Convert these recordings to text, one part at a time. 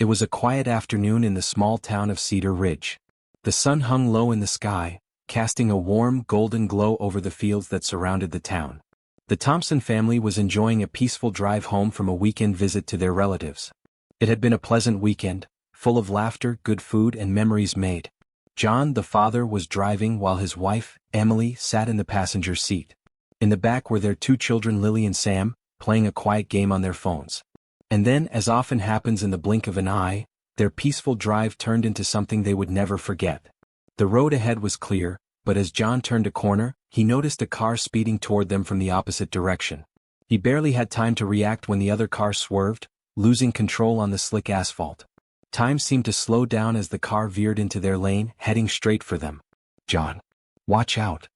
It was a quiet afternoon in the small town of Cedar Ridge. The sun hung low in the sky, casting a warm, golden glow over the fields that surrounded the town. The Thompson family was enjoying a peaceful drive home from a weekend visit to their relatives. It had been a pleasant weekend, full of laughter, good food, and memories made. John, the father, was driving while his wife, Emily, sat in the passenger seat. In the back were their two children, Lily and Sam, playing a quiet game on their phones. And then, as often happens in the blink of an eye, their peaceful drive turned into something they would never forget. The road ahead was clear, but as John turned a corner, he noticed a car speeding toward them from the opposite direction. He barely had time to react when the other car swerved, losing control on the slick asphalt. Time seemed to slow down as the car veered into their lane, heading straight for them. "John, watch out!"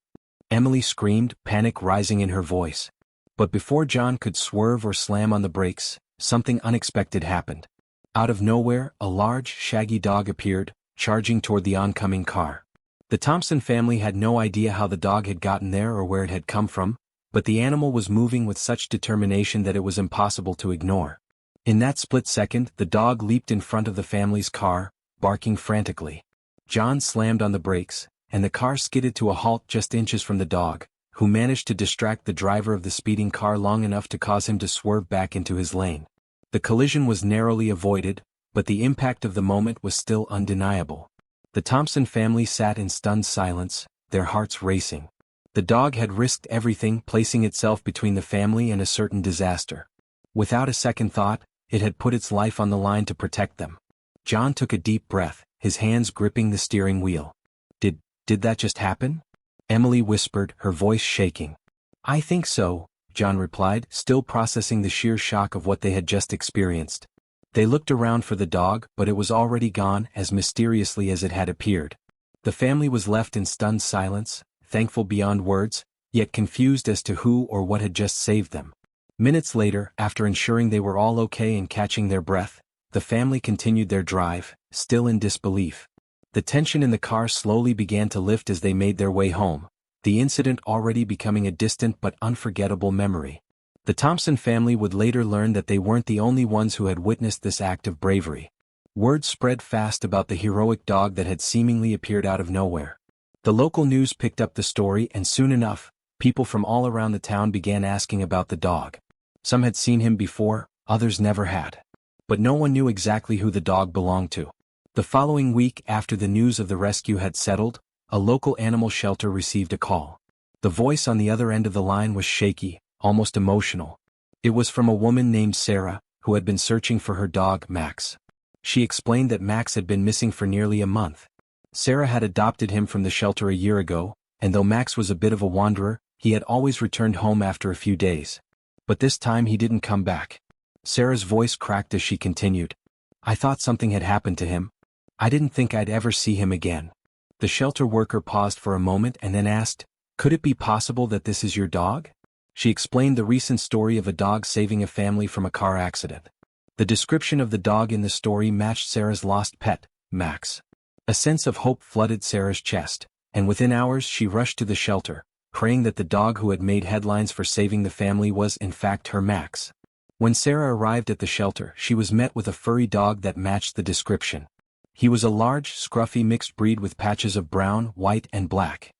Emily screamed, panic rising in her voice. But before John could swerve or slam on the brakes, something unexpected happened. Out of nowhere, a large, shaggy dog appeared, charging toward the oncoming car. The Thompson family had no idea how the dog had gotten there or where it had come from, but the animal was moving with such determination that it was impossible to ignore. In that split second, the dog leaped in front of the family's car, barking frantically. John slammed on the brakes, and the car skidded to a halt just inches from the dog, who managed to distract the driver of the speeding car long enough to cause him to swerve back into his lane. The collision was narrowly avoided, but the impact of the moment was still undeniable. The Thompson family sat in stunned silence, their hearts racing. The dog had risked everything, placing itself between the family and a certain disaster. Without a second thought, it had put its life on the line to protect them. John took a deep breath, his hands gripping the steering wheel. Did that just happen?" Emily whispered, her voice shaking. "I think so," John replied, still processing the sheer shock of what they had just experienced. They looked around for the dog, but it was already gone, as mysteriously as it had appeared. The family was left in stunned silence, thankful beyond words, yet confused as to who or what had just saved them. Minutes later, after ensuring they were all okay and catching their breath, the family continued their drive, still in disbelief. The tension in the car slowly began to lift as they made their way home, the incident already becoming a distant but unforgettable memory. The Thompson family would later learn that they weren't the only ones who had witnessed this act of bravery. Word spread fast about the heroic dog that had seemingly appeared out of nowhere. The local news picked up the story, and soon enough, people from all around the town began asking about the dog. Some had seen him before, others never had. But no one knew exactly who the dog belonged to. The following week, after the news of the rescue had settled, a local animal shelter received a call. The voice on the other end of the line was shaky, almost emotional. It was from a woman named Sarah, who had been searching for her dog, Max. She explained that Max had been missing for nearly a month. Sarah had adopted him from the shelter a year ago, and though Max was a bit of a wanderer, he had always returned home after a few days. But this time he didn't come back. Sarah's voice cracked as she continued. "I thought something had happened to him. I didn't think I'd ever see him again." The shelter worker paused for a moment and then asked, "Could it be possible that this is your dog?" She explained the recent story of a dog saving a family from a car accident. The description of the dog in the story matched Sarah's lost pet, Max. A sense of hope flooded Sarah's chest, and within hours she rushed to the shelter, praying that the dog who had made headlines for saving the family was in fact her Max. When Sarah arrived at the shelter, she was met with a furry dog that matched the description. He was a large, scruffy mixed breed with patches of brown, white, and black.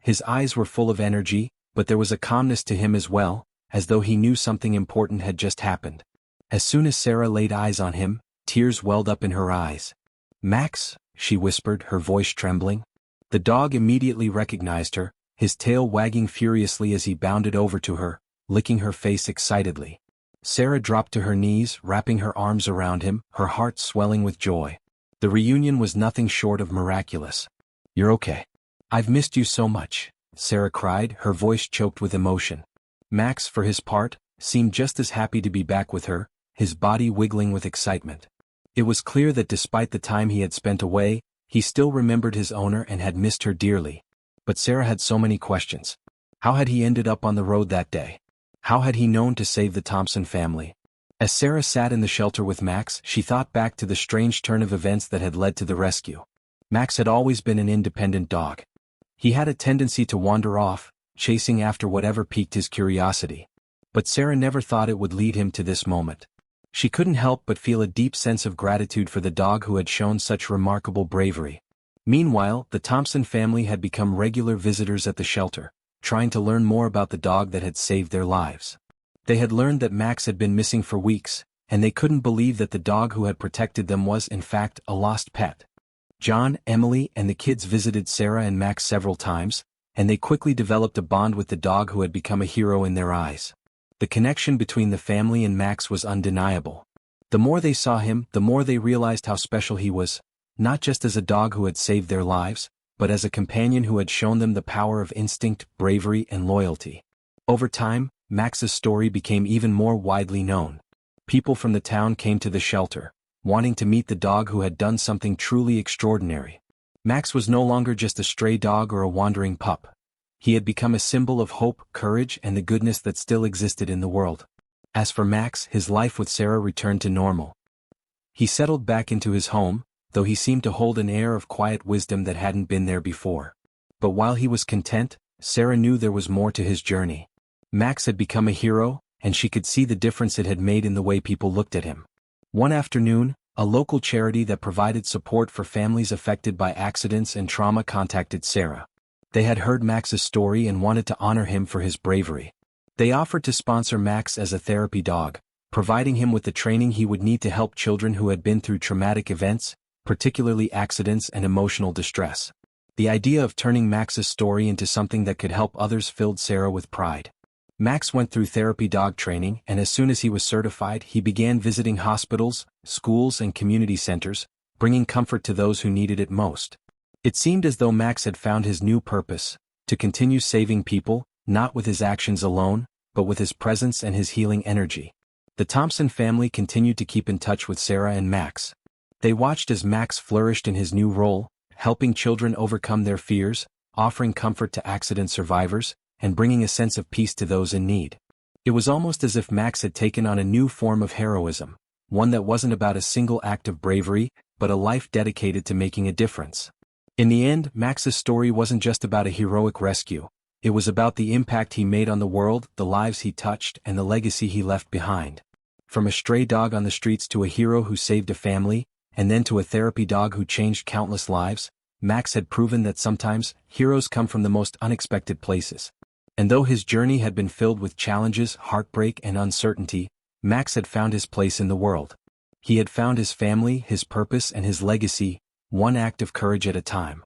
His eyes were full of energy, but there was a calmness to him as well, as though he knew something important had just happened. As soon as Sarah laid eyes on him, tears welled up in her eyes. "Max," she whispered, her voice trembling. The dog immediately recognized her, his tail wagging furiously as he bounded over to her, licking her face excitedly. Sarah dropped to her knees, wrapping her arms around him, her heart swelling with joy. The reunion was nothing short of miraculous. "You're okay. I've missed you so much," Sarah cried, her voice choked with emotion. Max, for his part, seemed just as happy to be back with her, his body wiggling with excitement. It was clear that despite the time he had spent away, he still remembered his owner and had missed her dearly. But Sarah had so many questions. How had he ended up on the road that day? How had he known to save the Thompson family? As Sarah sat in the shelter with Max, she thought back to the strange turn of events that had led to the rescue. Max had always been an independent dog. He had a tendency to wander off, chasing after whatever piqued his curiosity. But Sarah never thought it would lead him to this moment. She couldn't help but feel a deep sense of gratitude for the dog who had shown such remarkable bravery. Meanwhile, the Thompson family had become regular visitors at the shelter, trying to learn more about the dog that had saved their lives. They had learned that Max had been missing for weeks, and they couldn't believe that the dog who had protected them was in fact a lost pet. John, Emily, and the kids visited Sarah and Max several times, and they quickly developed a bond with the dog who had become a hero in their eyes. The connection between the family and Max was undeniable. The more they saw him, the more they realized how special he was, not just as a dog who had saved their lives, but as a companion who had shown them the power of instinct, bravery, and loyalty. Over time, Max's story became even more widely known. People from the town came to the shelter, wanting to meet the dog who had done something truly extraordinary. Max was no longer just a stray dog or a wandering pup. He had become a symbol of hope, courage, and the goodness that still existed in the world. As for Max, his life with Sarah returned to normal. He settled back into his home, though he seemed to hold an air of quiet wisdom that hadn't been there before. But while he was content, Sarah knew there was more to his journey. Max had become a hero, and she could see the difference it had made in the way people looked at him. One afternoon, a local charity that provided support for families affected by accidents and trauma contacted Sarah. They had heard Max's story and wanted to honor him for his bravery. They offered to sponsor Max as a therapy dog, providing him with the training he would need to help children who had been through traumatic events, particularly accidents and emotional distress. The idea of turning Max's story into something that could help others filled Sarah with pride. Max went through therapy dog training, and as soon as he was certified, he began visiting hospitals, schools, and community centers, bringing comfort to those who needed it most. It seemed as though Max had found his new purpose, to continue saving people, not with his actions alone, but with his presence and his healing energy. The Thompson family continued to keep in touch with Sarah and Max. They watched as Max flourished in his new role, helping children overcome their fears, offering comfort to accident survivors, and bringing a sense of peace to those in need. It was almost as if Max had taken on a new form of heroism, one that wasn't about a single act of bravery, but a life dedicated to making a difference. In the end, Max's story wasn't just about a heroic rescue. It was about the impact he made on the world, the lives he touched, and the legacy he left behind. From a stray dog on the streets to a hero who saved a family, and then to a therapy dog who changed countless lives, Max had proven that sometimes, heroes come from the most unexpected places. And though his journey had been filled with challenges, heartbreak, and uncertainty, Max had found his place in the world. He had found his family, his purpose, and his legacy, one act of courage at a time.